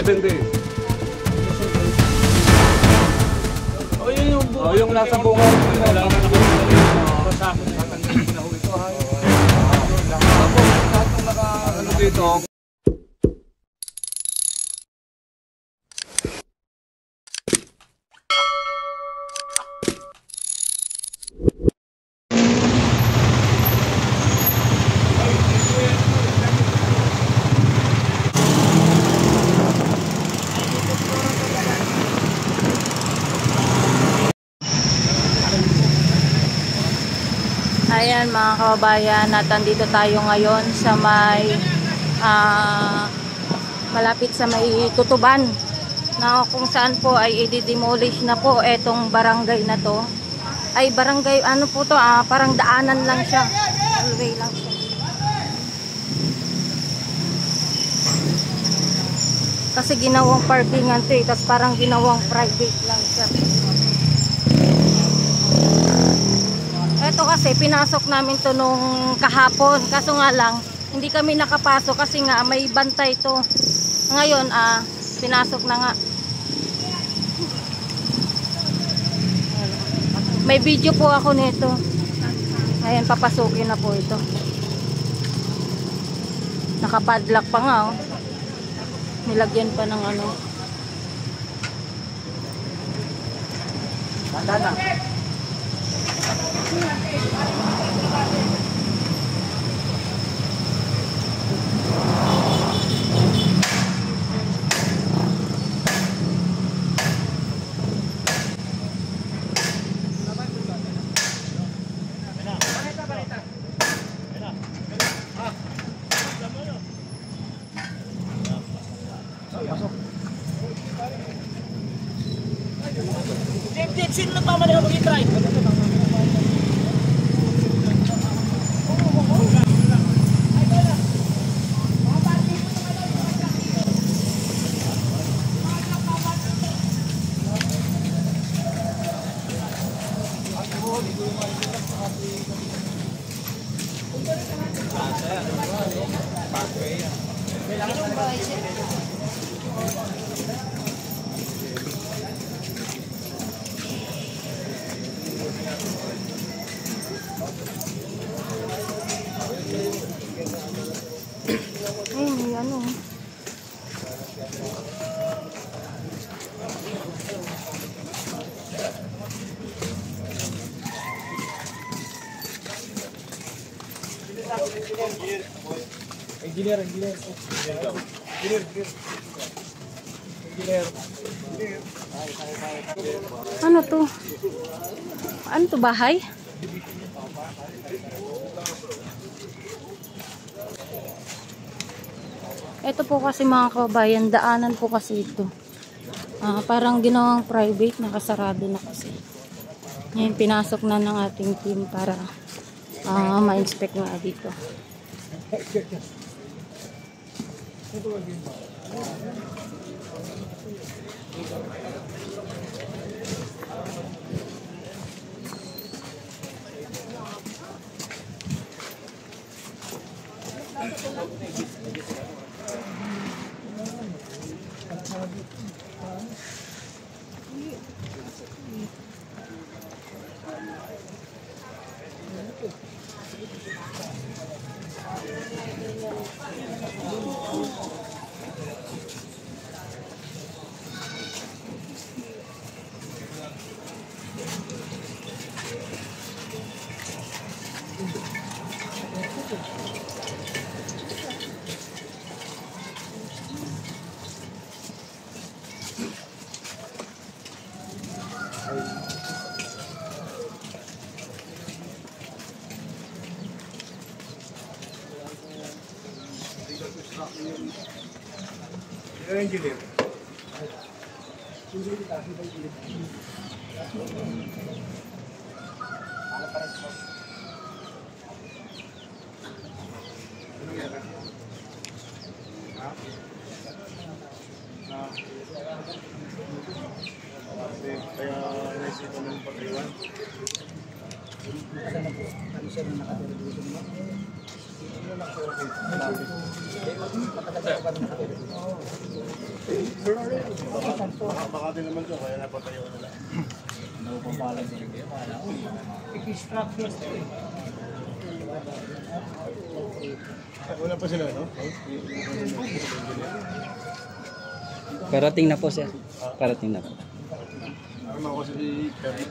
70. Yung nasa bunga. Dito. Ayan mga kababayan, at andito tayo ngayon sa may malapit sa may Tutuban, na kung saan po ay i-demolish na po etong barangay na to. Ay barangay ano po to, parang daanan lang siya, highway lang siya. Kasi ginawang parkingan to eh, tapos parang ginawang private lang siya. Ito kasi pinasok namin to nung kahapon, kaso nga lang hindi kami nakapasok kasi nga may bantay to. Ngayon pinasok na nga. May video po ako nito. Ayan, papasukin na po ito. Nakapadlock pa nga oh. Nilagyan pa ng ano. Banda na. Sino na tama na mag-i-try? May ano. Engineer. Ano to? Ano to, bahay? Ito po kasi mga kabayan, daanan po kasi ito. Parang ginawang private, nakasarado na kasi. Ngayon pinasok na ng ating team para ma-inspect na dito. Engineer. Kaya naisip ko ng pag-iwan. Ano siya na nakatira dito? Baka din naman to, kaya napatayo na lang. Structures. Wala pa sila, no? Parating na po, sir. Parating na po. Arma ko si Kevin.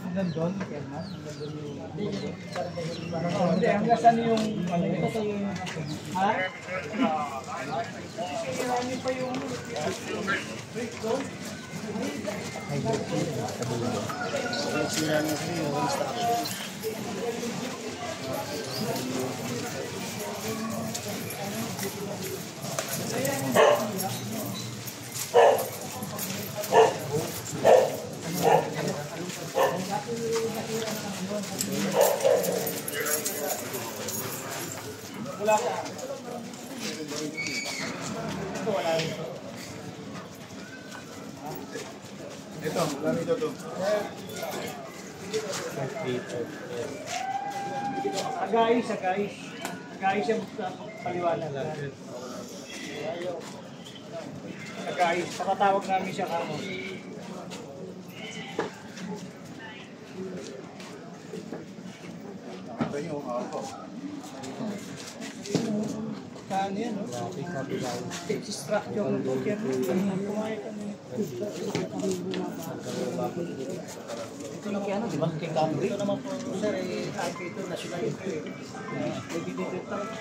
Hanggang doon, Kerman? Hindi, hanggang saan yung... Ito yung... Ha? Marami pa yung... Wala ka. Ito wala rin. Ito, lami ito to. Agais. Agais yung paliwanag. Agais. Pakatawag namin siya kamo. Ito yung ako. Saan yan? Structure ng bukyan. Kumain kami. Ito naman ano, di ba? Kay Camry. Ito naman po, sir, type ito, national ito eh.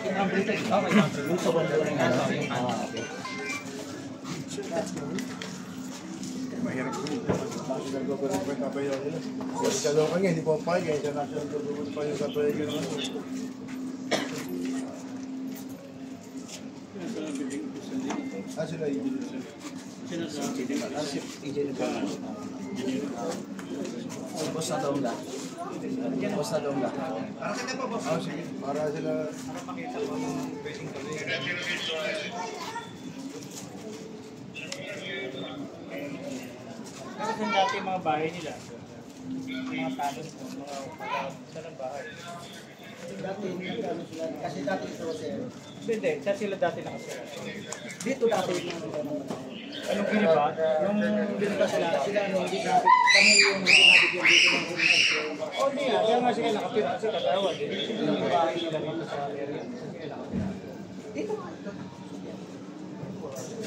Kay Camry ito, di ba? Kay Camry. Ito ba na rin ano? Mahirap ko yun. National government pa kapayaw nila. Kasi sa local nga, hindi po pa kaya sa national government pa yung kapayaw nila. Sila engineer. Boss na daw lang. Boss na daw lang. Sige, para sila... Kasi dati yung mga bahay nila. Mga tanong po, mga saan ang bahay. Kasi dati ito sir. Hindi, saan sila dati nakasira? Dito dati Anong giniba? yung binita sila nung hindi natin kami yung hindi natin yung dito ng home. O hindi nga, kaya nga sila nakapira sa Katawa. Yung bahay nila dito sa area. Dito.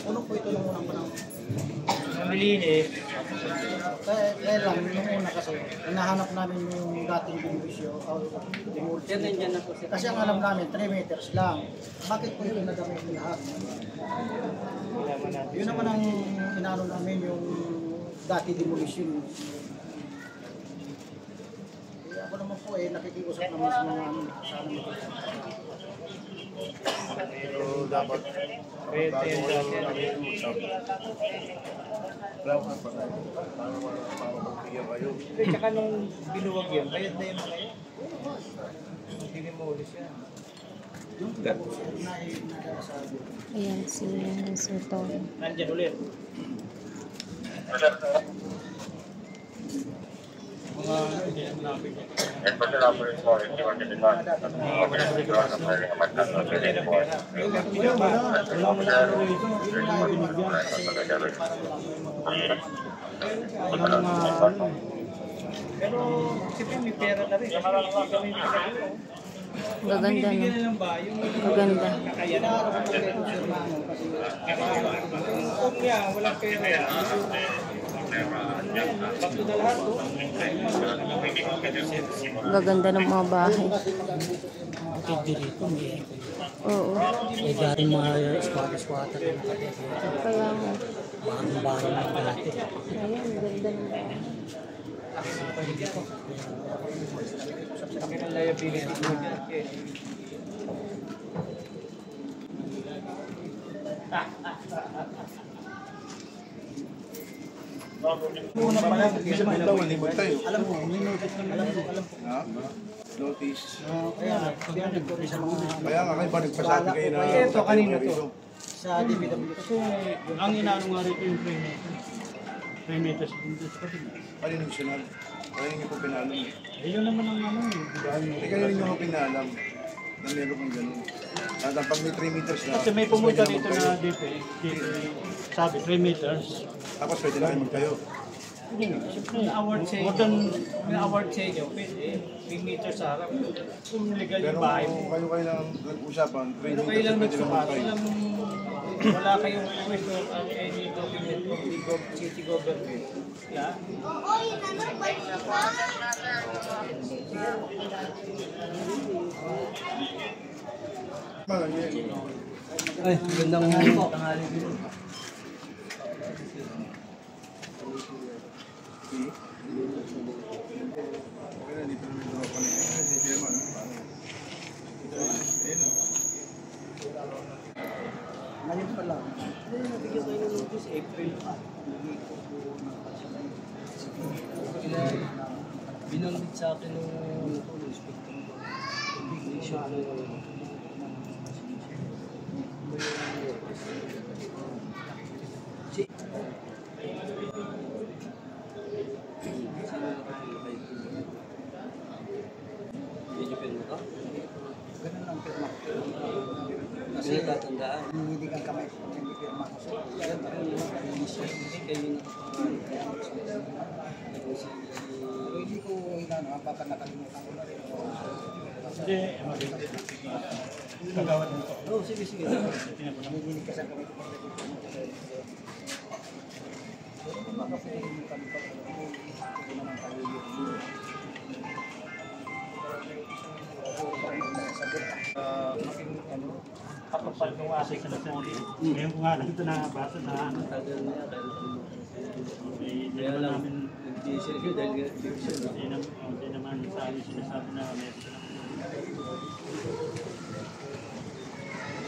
Ano po ito nung unang panahon? Nung nilinis, Kaya lang, nung una kasi, hinahanap namin yung dating binibisyo. Yan na po, sir. Kasi ang alam namin, 3 meters lang. Bakit po yung nagamit lahat? ilaman natin. Yun naman ang inano namin yung dati demolition. Eh, ako naman po nakikiusap naman sa mga sana Pero dapat... Pwede yan dati. Dapat pa tayo. Para magbigyan kayo. Tsaka nung binuwag yan, bayad na yung mga yan. Dinimulis yan. Ayan si Sir Tony. Nandyan ulit. Pero siyempre may pera na rin. Gaganda no. Gaganda. Kung yan, walang pera. Bakit na lahat to? Gaganda ng mga bahay. Oo. Eh, dahil mga squatter na Kaya nga. bago na dati. Ayan, ganda ng bahay. Laki ng liability mo dyan. Una pa lang, Kasi bitaw, limot tayo. alam mo, may notice naman. Alam ko. Ha? Notice. Kaya, pinanag ko rin sa mga Kaya nga kayo ba nagpasabi kayo na... Ito, kanina to. sa DPW. Kasi ang inaano nga rito yung 3 meters. 3 meters din sa kapit. Kanino yung sinag? Kanino yung po pinalam? Eh, yun naman ang ano eh. Eh, kanino yung po pinalam na meron kong gano'n? At pag may 3 meters na... Kasi may pumunta pwede dito naman na kayo. dito sabi 3 meters. Tapos pwede na kayo magtayo. May award sa inyo. May award sa inyo. Pwede. 3 meters sa harap. Kung legal Pero yung bahay mo. kayo lang nag-usapan, 3 Pero meters kayo lang pwede naman nagsukat. kayo. Wala kayong request of any document of the city government. Yeah? Mga yan. Ay, gandang tanghali. Okay na, dito namin ito ako na yun. Si Chairman, parang... Ayun o. Ngayon pa lang. Nabigyan tayo ng notice, April pa. Binanggit sa akin nung inspector ko. Hindi siya Ganun ang pirma. kasi natatandaan. Hindi kang kamay ko kung hindi pirma ko. So, yan pa rin yung inisyo. Kayo Pero hindi ko inano, baka nakalimutan ko na rin. Hindi. Kagawad nito. Oo, sige, sige. Hindi ka sa kamay ko. Pero kung baka pwede yung kami pa rin. Hindi naman tayo yung Maging ano, kapapal nung asik sa nasali. Ngayon ko nga lang ito nakabasa na ano. Tagal na yan. Hindi Kaya naman lang, namin, nag-diesel ko dahil division. hindi naman sa amin sinasabi na meron sila.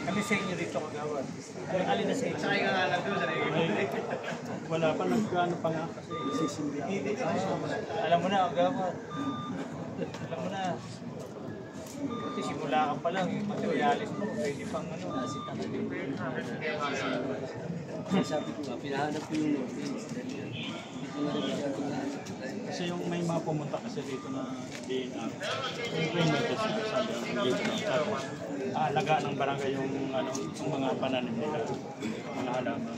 Kami sa inyo dito kagawad. Alin na sa inyo? Sa nga lang doon. Wala pa, nagkano pa nga kasi. Alam mo na, kagawad. Alam mo na. Kasi simula ka pa lang, yung materialis mo, pwede pang ano. Sabi ko nga, pinahanap ko yung notice. Dito na rin Kasi yung may mga pumunta kasi dito na DNA, yung premises na sabi ang dito. Tapos, aalaga ng barangay yung, ano, yung mga pananim nila, mga halaman.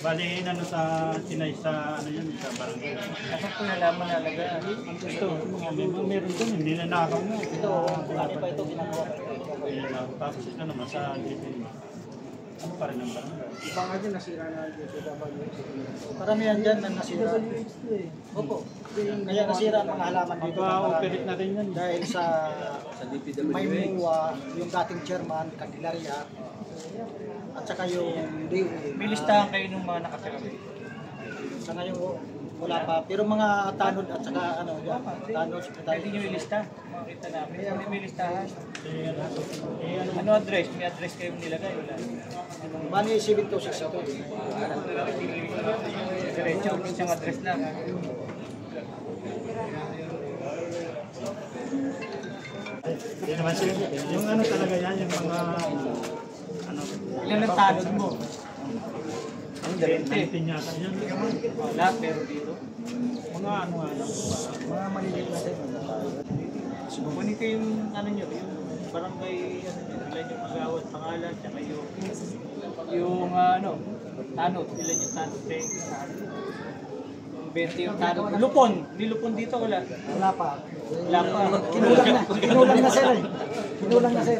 Bali, inano sa Sinay sa, ano yun, sa barangay. Kasi po yung halaman na alagaan. Ito, meron dun, hindi na nakaw mo. Ito, pa ito ginagawa ko. tapos ito naman sa DNA. Ano pa rin ang barangay? Iba nga dyan, nasira na dito. Karamihan dyan na nasira. Opo. Kaya nasira ang mga halaman dito. Papa-operate na rin yan. Dahil sa DPWH. may muwa, yung dating chairman, Candelaria, at saka yung DOE. May listahan kayo ng mga nakatira. Sa ngayon, wala pa. Pero mga tanod at saka ano, yan, tanod, Pwede sekretary. nyo ilista. Makita namin. May listahan. Ano address? May address kayo nilagay? Wala. Bani 7262. Diretso, isang address lang. Hindi naman siya. Yung ano talaga yan, yung mga... Ano? Ilan ang tanod mo? Ang 19 yata yan. Wala, pero dito. Mga ano nga lang. Mga maliliit na din. Kunin ko yung ano nyo, yung barangay, ano nyo, ilan yung magawad, pangalan, tsaka yung ano, tanod, ilan yung tanod, 20 yung tanod. Lupon, nilupon dito wala. Wala pa. Wala pa. Kinulang na sir eh. Kinulang na sir.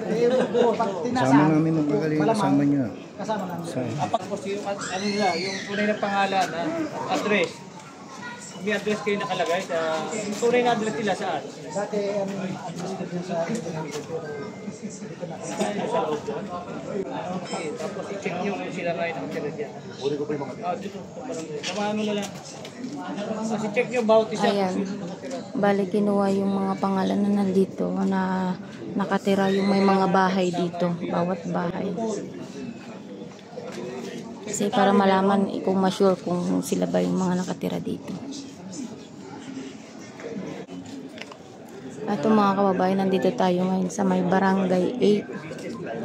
Pag tinasaan. Sama namin nung kagaling kasama nyo. Kasama namin. Tapos yung ano nila, yung tunay na pangalan, address. May address kayo nakalagay sa, yung tunay na address nila saan? Dati administrative na sa Sa loob doon. Okay, tapos i-check nyo kung sila kayo nakatira dyan. Uli ko pa yung mga... Dito, samahan na lang. Kasi check nyo bawat isa Ayan. kung sino nakatira. Bali, kinuha yung mga pangalan na nandito na nakatira yung may mga bahay dito. Bawat bahay. Kasi para malaman kung ma-sure kung sila ba yung mga nakatira dito. Ito mga kababayan, nandito tayo ngayon sa may barangay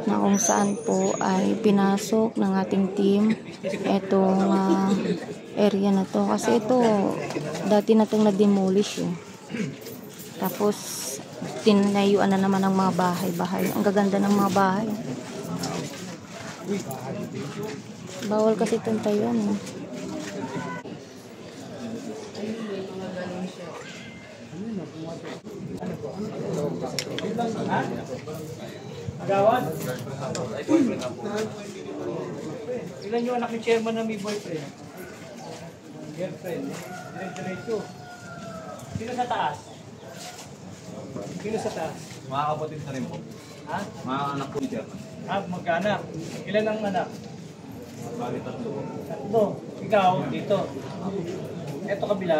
8 na kung saan po ay pinasok ng ating team itong area na to. Kasi ito, dati na itong na-demolish eh. Tapos, tinayuan na naman ng mga bahay-bahay. Ang gaganda ng mga bahay. Bawal kasi itong tayuan eh. Agawad? Ilan yung anak ni chairman na may boyfriend? Girlfriend. Diretso. Sino sa taas? Sino sa taas? Mga kapatid na rin po. Ha? Mga anak po ni Chairman. Magkaanak. Ilan ang anak? Bali tatlo. Tatlo. Ikaw, dito. Ito kabila.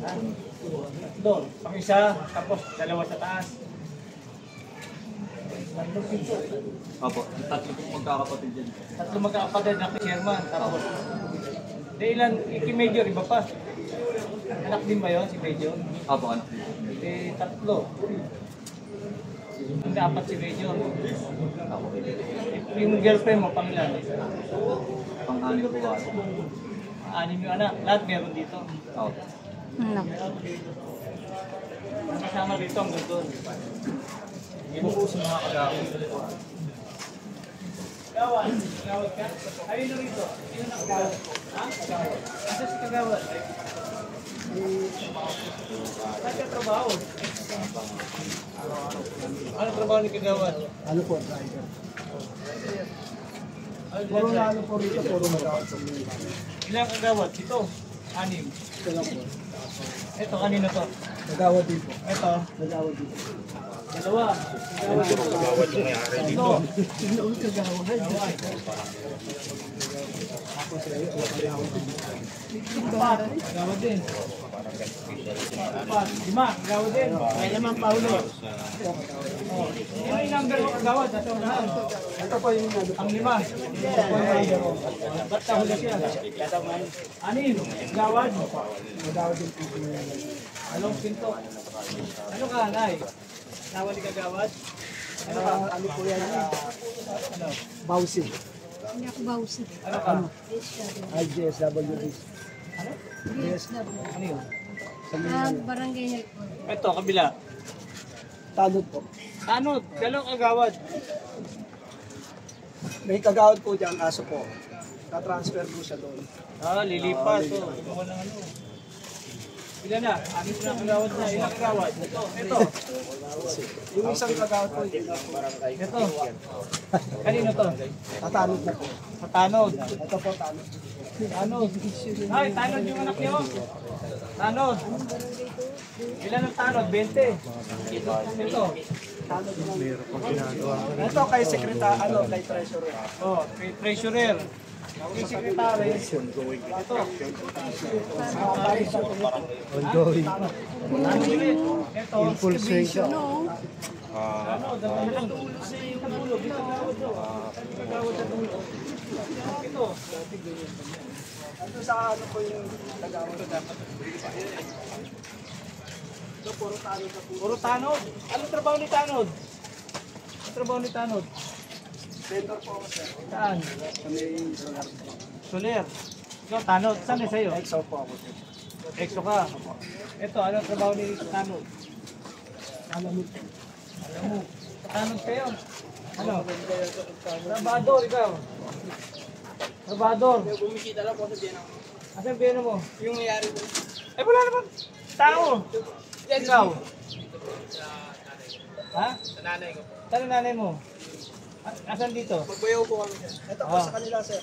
Ha? Tatlo. Pang isa, tapos dalawa sa taas. Tatlong pinto. Opo, tatlo po magkakapatid yan. Tatlo magkakapatid na chairman. Tapos, ilan, iki-major, iba pa. Anak din ba yun, si Major? Opo, anak din. Tatlo. Hindi, apat si Major. Yung girlfriend mo, pang ilan? Pang-anim po ba? Anim yung anak. Lahat meron dito. Opo. Ang kasama dito, ang doon. Hindi po sa mga kagawin. Kagawad. Kagawad ka? Ayun na rito. Sino na kagawad? Ha? Kagawad. Asa si kagawad? Saan ka trabaho? Ano trabaho ni kagawad? Ano po, driver? Puro na ano po rito, puro magkakot sa mga. Ilang kagawad? Ito. Anim. Ito lang po. Ito, kanino to? Nagawad din po. Ito. Nagawad din po. Dalawa. Kagawad dito. Kagawad yung may-ari dito. Sinoon kagawad? Apat. Kagawad din. Apat. Lima. Kagawad din. May naman Paulo. Ano yung number mo kagawad? Ito unahan. Ito po yung ano. Ang lima. Ito po yung number mo. Ba't kahula siya? Anim. Kagawad. Nagawad din po. Anong pinto? Ano ka, Nay? Nawa ni kagawad? Ano ka? Ano po yan? Ano? Bausi. Hindi ako bausi. Ano ka? IGSWD. Ano yun? Barangay niya po. Ito, kabila. Tanod po. Ano? Dalawang kagawad. May kagawad po dyan, aso po. Na-transfer po siya doon. Lilipat. Gawa ng ano. Ilan na? Anim na kagawad na. Ilang kagawad? Ito. Yung isang kagawad po, hindi na po. Ito. Kanino to? Tatanod na po. Sa Tanod. Ito po, tanod. Tanod. Ay, Tanod yung anak niyo. Tanod. Ilan ang Tanod? 20. Ito. Ito kay sekretary, ano, kay treasurer. Oh, treasurer. Yung secretary. Ito. Ongoing. Ano ulit? Ito. Impulsation. Ano, dami lang. Sa dulo. Dito kagawad to. Kagawad sa dulo. Ito. Ito sa ano po yung kagawad. Ito, puro tanod na po. Puro Tanod. Anong trabaho ni Tanod? Anong trabaho ni Tanod? Vendor po ako, sir. Saan? Kami solar. Soler. Ikaw, Tanod. Saan na sa'yo? Exo po ako, sir. Exo ka. Ito, anong trabaho ni Tanod? Alam mo, Alam mo. Tanod kayo. Ano? Trabador, ikaw. Trabador. bumikita lang po sa Vienna. Asan yung pera mo? Yung nangyari po. Ay, wala naman. Tao. Ikaw. Ha? Sa nanay ko. Saan ang nanay mo? Asan dito? Magbayaw po kami, sir. Ito po sa kanila, sir.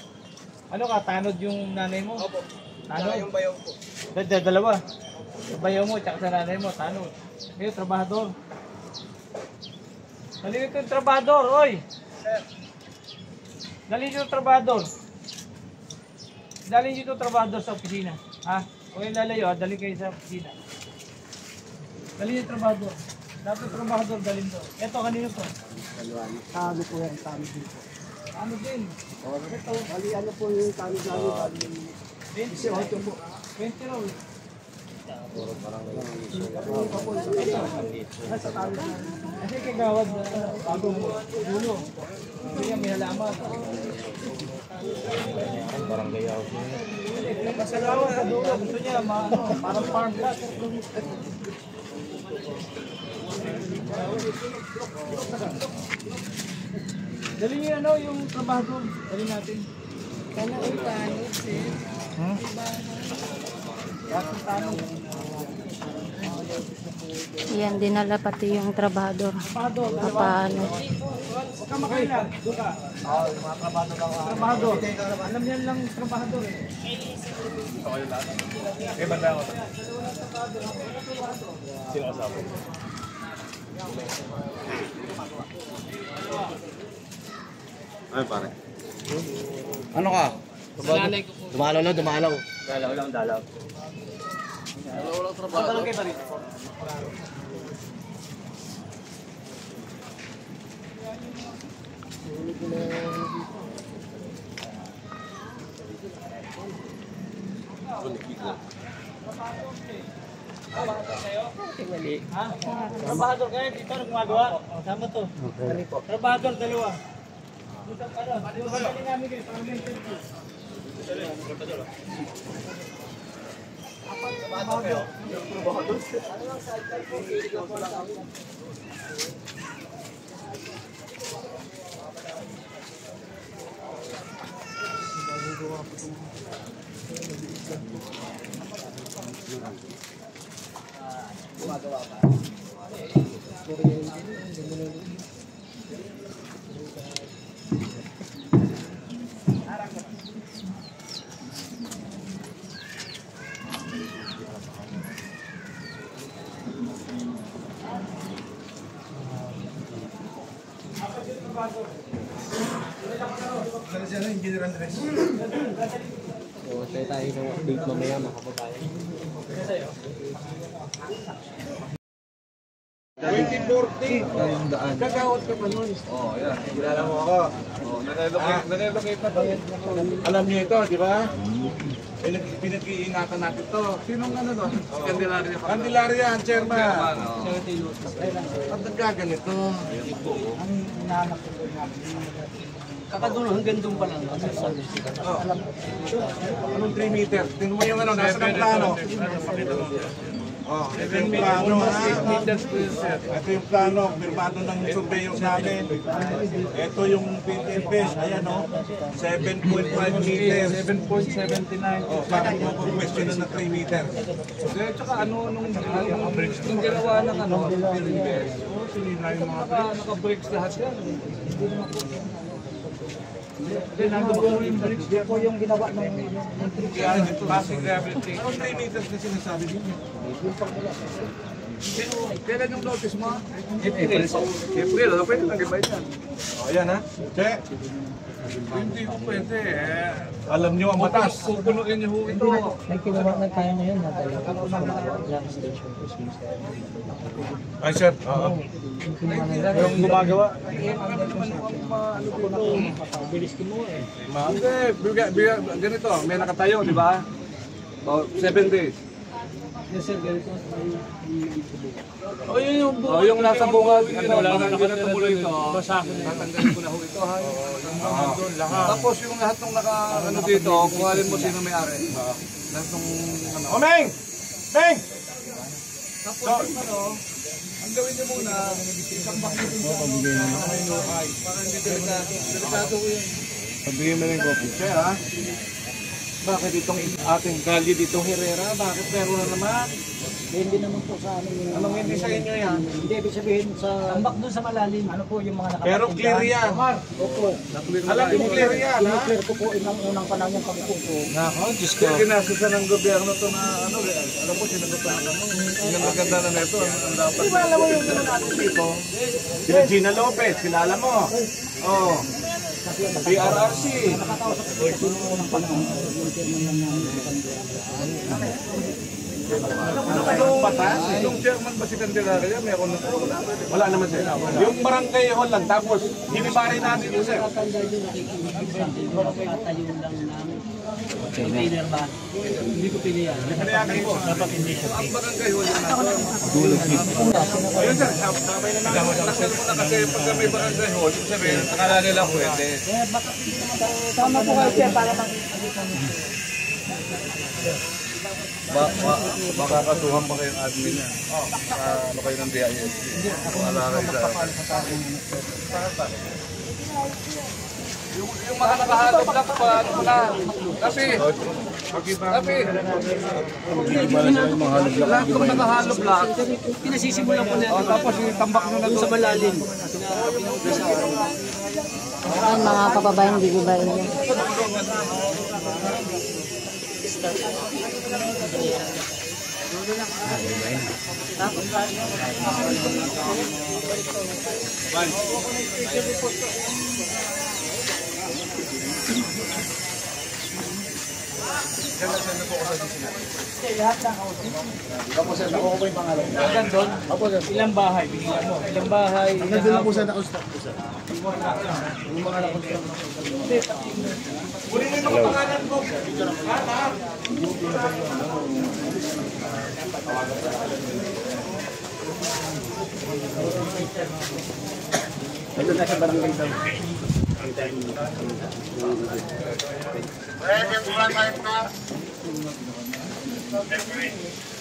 Ano ka? Tanod yung nanay mo? Opo. Tanod? Yung bayaw po. Dalawa. Sa bayaw mo, tsaka sa nanay mo, tanod. Ngayon, trabahador. Dali nito yung trabahador, oy! Sir. Dali nito yung trabahador. Dali nito yung trabahador sa opisina. Ha? Huwag yung lalayo, ha? Dali kayo sa opisina. Dali yung trabahador. Dapat yung trabahador, dali nito. Eto, kanino to? Talo po yan, talo dito. Ano din? Ito, bali ano po yung kami namin, bali 28 po. 20 raw. Kasi kagawad na bago mo. Dulo. Hindi yan, may halaman. Barangay house yun. Masalawa sa dulo. Gusto niya, parang farm lot. Dali niyo yung trabaho. Dali natin. Kano ang tanong, sir? Yan, dinala pati yung trabador. Paano? Huwag ka makailan. Doon ka. Yung mga trabahador. Alam niyan lang trabahador eh. Eh, banda ako. Sino kasama? Ay, pare. Ano ka? Dumalaw lang, dumalaw. Dalaw lang, dalaw. Ang barangay pa rin. Ha? Trabahador kayo dito na gumagawa. Sama to. Trabahador dalawa. Dito ka na. Dito ka namin kayo. Para may interview. Sana siya na, Engineer Andres. tayo ng update mamaya mga kababayan. 2040. Kagawad ka pa nun. Oo, yan. Kilala mo ako. Oo, nanelocate na ba? Alam niyo ito, di ba? Pinag-iingatan natin to. Sinong ano to? Candelaria. Candelaria, ang chairman. At nagkaganito. Ang inaanap ko Kakadulo hanggang doon pa lang. Anong 3 meters? Tingnan mo yung ano, nasa ng plano. Oh, ito yung plano ha. Ito yung plano, firmado ng surveyor namin. Ito yung PTFS, ayan o. 7.5 meters. 7.79. Oh, bakit mo kung question na 3 meters? Tsaka ano, nung ginawa ng ano, PTFS. Sinila yung mga bricks. Naka-breaks lahat yan. Hindi po yung ginawa ng Basic gravity. Anong 3 meters na sinasabi ninyo? Kailan yung notice mo? April. April, ano pwede nang gabay yan? O, ayan ha. Check. Hindi ko pwede eh. Alam nyo ang batas. Pupunuin niyo ho ito. may kinuha na tayo ngayon na talaga po sa mga station po Ay, sir. Oo. yung gumagawa. Bilis kinuha eh. Hindi, ganito, may nakatayo, di ba? O, 7 days. Yes sir, ganito. O, yun yung bunga. O, yung nasa bunga, wala na nakatumuloy ito. Tatanggalin ko na ho ito, ha? Tapos yung lahat ng naka, ano dito, kung alin mo sino may ari. Lahat ng, ano. O, Meng! Meng! Tapos yung ano, ang gawin niyo muna, isang bakit din sa para hindi delikado ko yun. Sabihin mo rin ko, sir ha? Bakit itong ating kalye dito Herrera? Bakit meron na naman? Hindi naman po sa amin yung... Anong hindi sa inyo yan? Hindi, ibig sabihin sa... Tambak doon sa malalim. Ano po yung mga nakapatid? Pero clear yan. Opo. Alam mo clear yan, ha? Clear ko po inang unang panahon yung pagkupo. Nako, Diyos ko. Kaya ginasasa ng gobyerno to na ano, alam mo, sinagutan na mo. Yung maganda na nito, ang dapat. Di ba alam mo yung gano'n natin dito? Sila Gina Lopez, kilala mo. Oh. PRRC. Nakakausap ko po yung unang panahon. Yung chairman lang namin. Yung chairman ba si Candelaria, meron na po. Wala naman sir. Yung barangay hall lang, tapos hinibari natin yun sir. Tatayo lang ng container ba? Hindi ko pili yan. Dapat hindi siya. Ang barangay hall yan nato. Ayun sir, sabay na namin. Nasal mo na kasi pagka may barangay hall, sabihin, nakala nila pwede. Tama po kayo, sir, para Baka kasuhan pa kayong admin yan. Ano kayo ng DISP? Wala kayo sa... Yung mga nakahalog lang pa, ano na. Tapi, lahat ng nakahalog lang. Pinasisimulan ko na yan. Tapos itambak nyo na Sa doon. malalim. Ayan mga kababayan, gigibayin yun. hanggang doon. Ilang bahay, bigyan mo. Ilang bahay. Nandun lang po sa na-construct po sir. Nandun na sa barangay daw.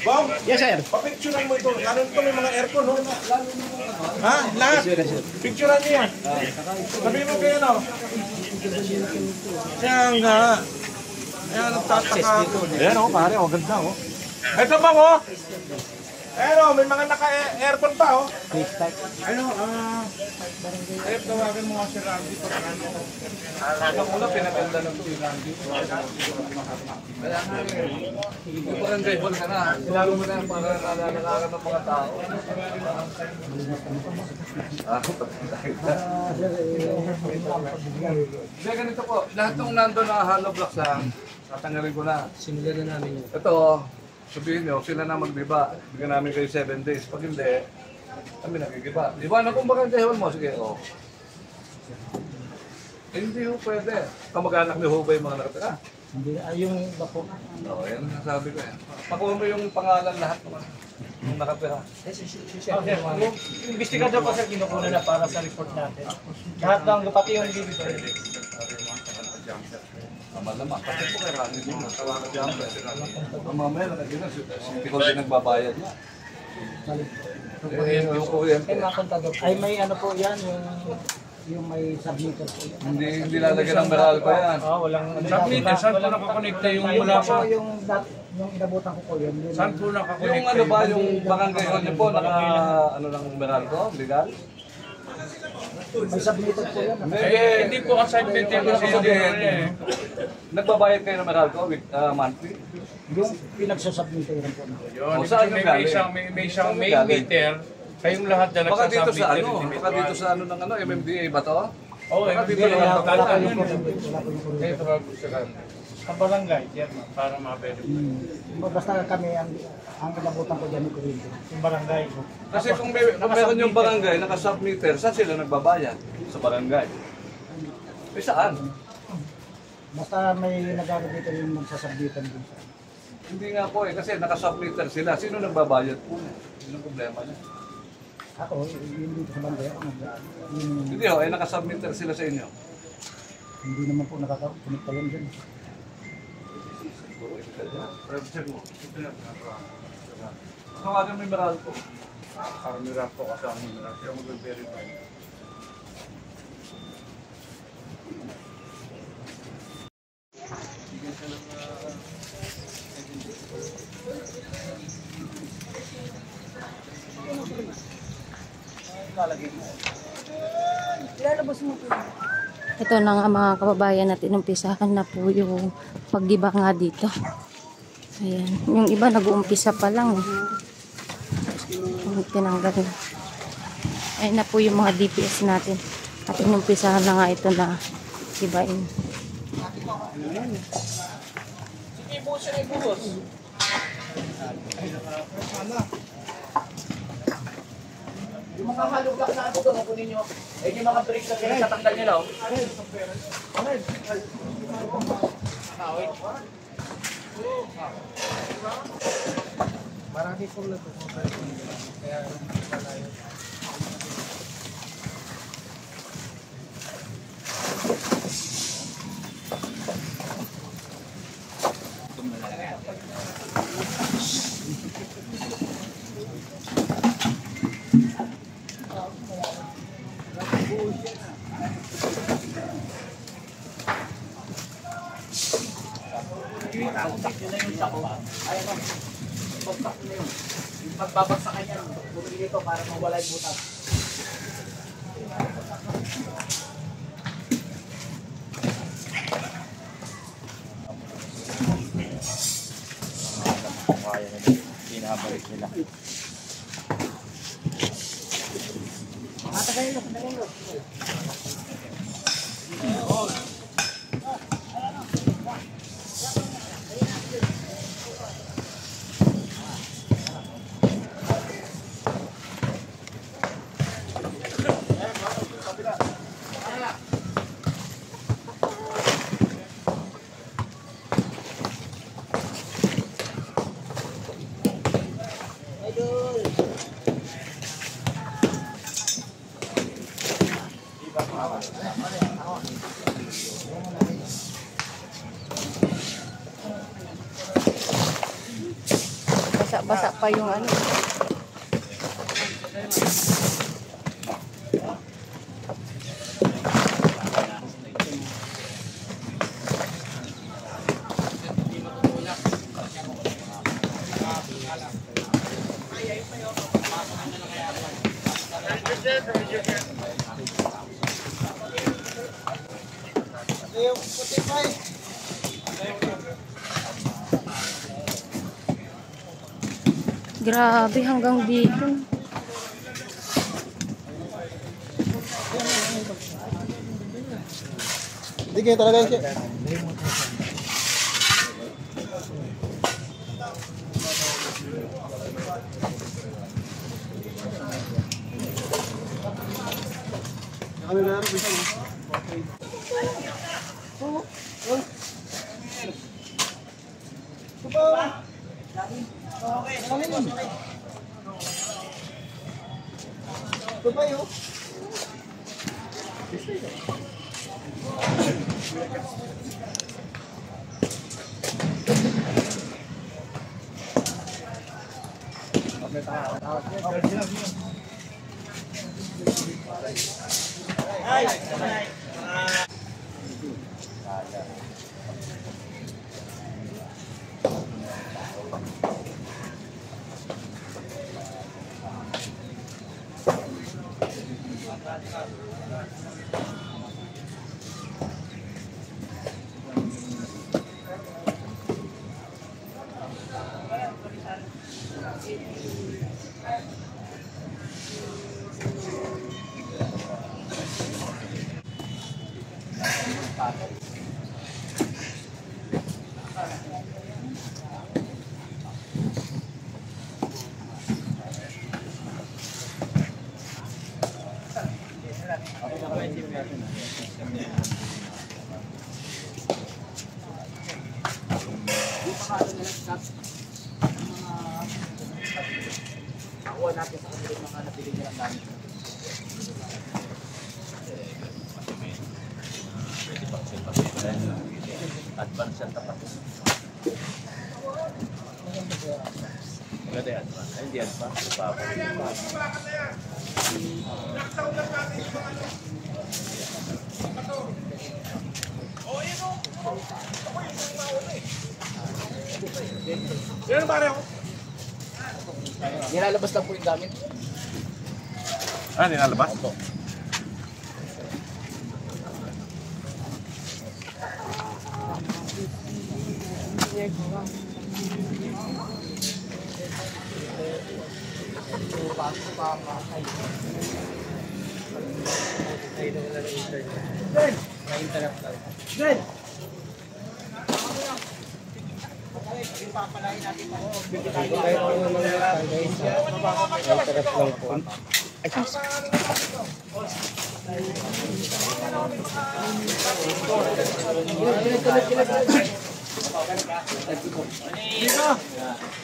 Bong, Yes sir. papicturean mo ito. Lalo ito may mga aircon, no? Ha? Lahat? Picturean niyo yan. Sabihin mo kayo, no? Kaya nga. Kaya nagtataka ako. Ayan, oh, pare, oh, ganda, oh. Ito bang, oh? Ayan, oh, may mga naka-aircon pa, oh. Ano, ayop, tawagan mo nga si Randy para ano. Ang una, pinaganda ng ito, Randy. Kaya nga, yung barangay hall ka na. Lalo mo na para nalalalakan ng mga tao. Hindi, ganito po. Lahat ng nandun na hollow blocks lang, tatanggalin ko na. Simulan na namin yun. Ito, sabihin nyo, sila na magdiba. Bigyan namin kayo 7 days. Pag hindi, kami nagigiba. Di ba? Kung barangay hall mo, sige, oh. Eh, hindi ho pwede. Kamag-anak ni Hubay yung mga nakatira. Hindi, yung iba po. Oo, yan ang sabi ko yan. Pakuha mo yung pangalan lahat naman. Yung nakatira. Yung investigador ko sir, kinukuha na para sa report natin. Lahat ng pati yung dito. Tama-tama. Kasi po kay Rani din. Tawagan dyan. Ang mamaya nakagin na. Hindi ko din nagbabayad niya. Yung kuryente. Ay, may ano po yan, yung may submitter po yan. Hindi lalagyan ng Meralco yan. Walang Submitter, saan po nakakonekta yung mula Yung po, sa... yung inabutan ko po yun. Saan po nakakonekta Yung ano ba, yung barangay hall niyo po, ano ng Meralco? Legal? May submitter po yan. Hindi po assignment yan kasi hindi po eh. Nagbabayad kayo ng Meralco with monthly? Yung pinagsusubmitter yan po. Yun, O, saan yung may galing? isang main meter, kayong lahat na Baka dito nagsasubmit sa na ano? Baka dito sa ano ng ano, MMDA ba to? Oo, Baka dito hindi, lang wala ang yun. Ito ba gusto ka? Sa barangay, yan para ma-verify. Basta kami, ang inabutan ko dyan ni Corinto. yung barangay. Kasi kung meron yung barangay, naka-submitter, saan sila nagbabayad? Sa barangay. Eh saan? Basta may nagano dito yung magsasubmitan din sa. Hindi nga po eh, kasi naka-submitter sila. Sino nagbabayad po niya? Yun ang problema niya. Ako, yun dito sa bandera, Hindi ho, eh naka-submitter sila sa inyo. hindi naman po nakakapunit pa yan dyan. Check mo. Tawagan mo yung Meralco. Meralco kasama yung Meralco. Yung mag-verify. Ito na nga mga kababayan natin, umpisahan na po yung paggiba nga dito. Ayan. Yung iba nag-uumpisa pa lang. Tinanggal na. Ayan na po yung mga DPS natin. At inumpisahan na nga ito na gibain. Sige, boss. Yung mga hollow block na ito, kunin nyo. Eh, yung mga bricks na pinagtatanggal nila, oh. Marami pong nagpupunta. Kaya malayo. Pagbabagsakan yan, bumili dito para mawala yung butas. Kaya nila. Pinabalik nila. Basa-basa pa yung ano. Grabe hanggang dito. Hindi kayo talaga siya. Kami na rin bisa mo. Tupayo. Nakuha natin sa kanila mga nabili nila ang dami. Advance yan tapat. Maganda yan. Ay, hindi advance. Yan pare ako. Nilalabas lang po yung gamit. Ah, nilalabas? Opo.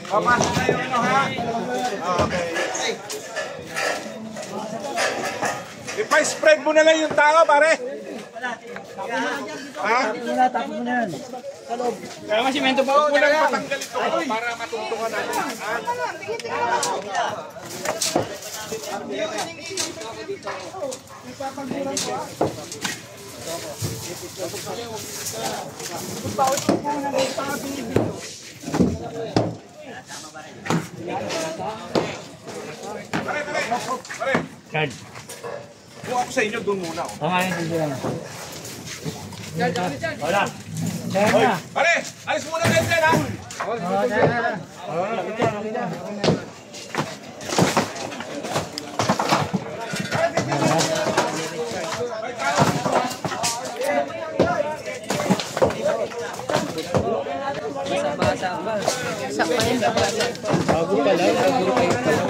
Papasok na yung ano ha? Okay. Ipa-spread mo na lang yung tao, pare. Ha? Kaya nga simento pa Huwag mo lang matanggal ito para matungtungan natin. Ha? Pare. Card. Kung ako sa inyo, doon muna. Oh. Wala. Kaya Pare, alis muna kayo dyan, ha? bago pa lang, bago kayo pa lang.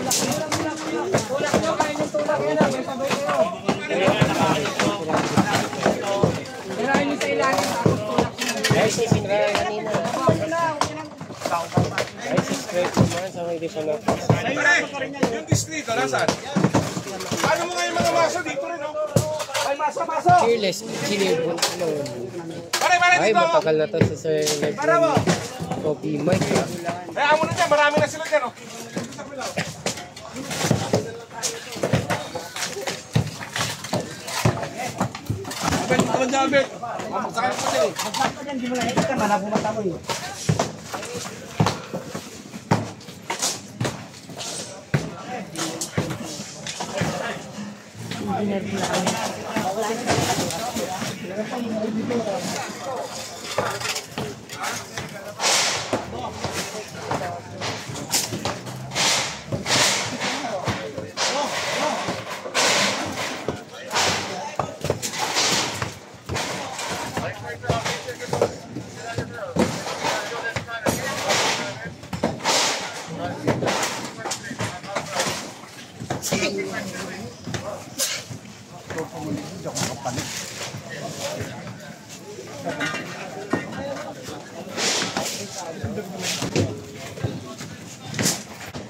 Pare, yung distrito, nasaan? Paano mo ngayon mga maso dito rin, no? Ay, maso! Fearless, Ginibon alone. Pare, Ay, dito! matagal na to sa Sir Lebron. Kobe Mike. Kaya mo na dyan, marami na sila dyan, no? Abet, ito lang dyan, Abet. Magsakay mo dyan,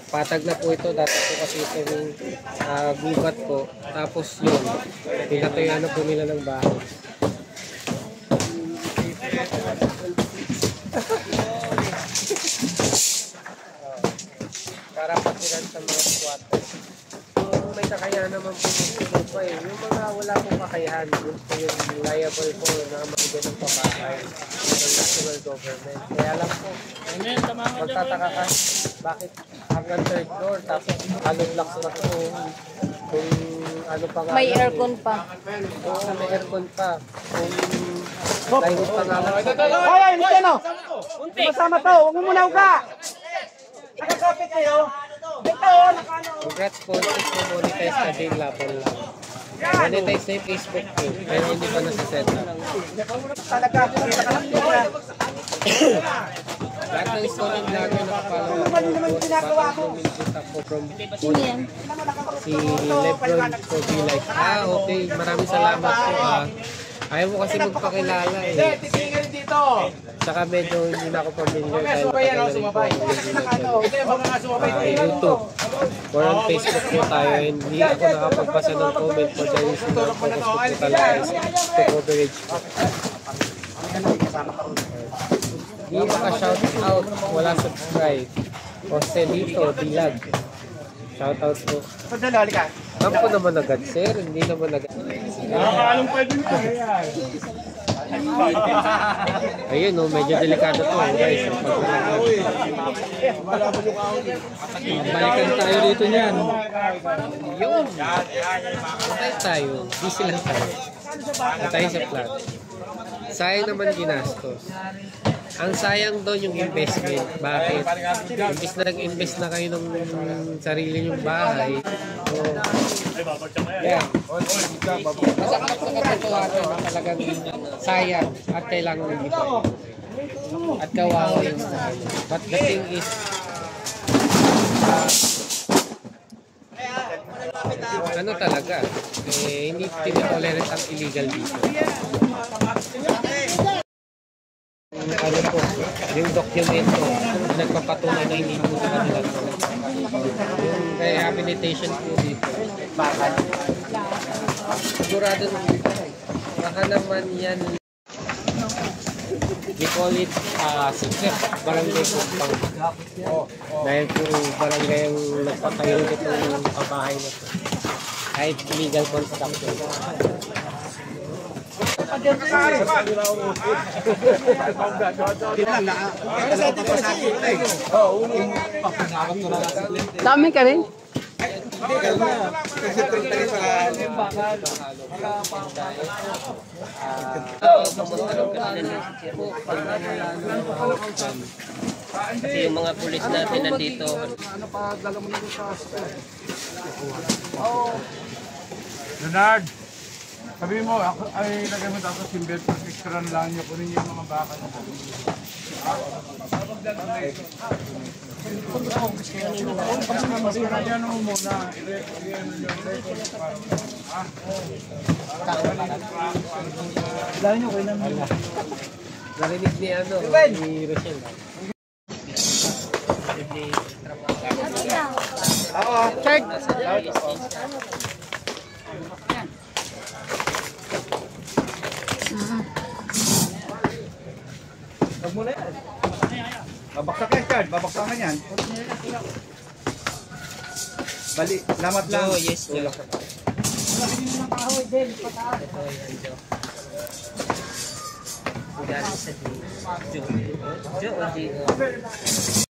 Patag na po ito. Dati po kasi ito yung gubat po. Tapos yun, pinatayan na po nila ng bahay. Para patiran sa mga squatters. Kung may kakayahan naman po yung pa eh. Yung mga wala pong kakayahan, yun po yung liable po na magiging ng pabahay ng national government. Kaya lang po, magtataka ka, bakit hanggang third floor, tapos halong laks na po kung ano pa nga. May aircon pa. Oo, may aircon pa. Kung plywood pa nga lang. Ay, hindi ano? Masama to, huwag mo muna uga. Nakakapit kayo. Ito, nakano. Congrats po, monetize ka din, laban lang. Monetize na yung Facebook ko, pero hindi pa nasa-set up. Talaga, nakalakot. Lahat ng stolen vlogger nakapalaw ako. Bakit luminipita ko from si Lebron Kobe Life. Okay. Maraming salamat po. Ayaw mo kasi magpakilala eh. Titingin dito. Saka medyo hindi na ako familiar dahil Sumabay yan, matagal na rin po sumabay. ako Kasi nakano, ito yung mga sumabay dito. YouTube. Or on Facebook po tayo. Hindi ako nakapagpasa ng comment po dahil sila ang focus ko po talaga is to coverage po. Hindi maka-shout out, wala subscribe. Joselito Dilag. Shout out po. Padali ka. Kampo naman agad, sir. Hindi naman agad. Nakakaalong pwede nito. Ayun, no, medyo delikado to, guys. Balikan tayo dito niyan. Yun. Patay tayo. Busy lang tayo. Patay sa plan. Sayang naman ginastos. Ang sayang doon yung investment. Bakit? Imbis na nag-invest na kayo ng sarili nyong bahay. So, yeah. Basta ka na talagang sayang at kailangan ng iba. At kawawa yung but the thing is, ano talaga, hindi tinitolerate ang illegal dito. Ano po, yung dokumento nagpapatunay na hindi po sa kanila. Yung rehabilitation po dito, bakal. Sigurado baka naman yan. We call it secret barangay compound. Dahil po barangay yung nagpatayo nitong pabahay na ito. Kahit illegal construction. Dami ka rin? Kasi yung mga pulis natin nandito. Leonard, sabi mo, ako ay lagay mo tapos yung bed protection lang nyo, kunin yung mga baka nyo. Yan mo muna, Narinig ni ni Rochelle. Huwag mo na yan. Babaksak yan, Chad. Babaksakan yan. Bali, lamat lang. Oh, yes, Joe. Joe.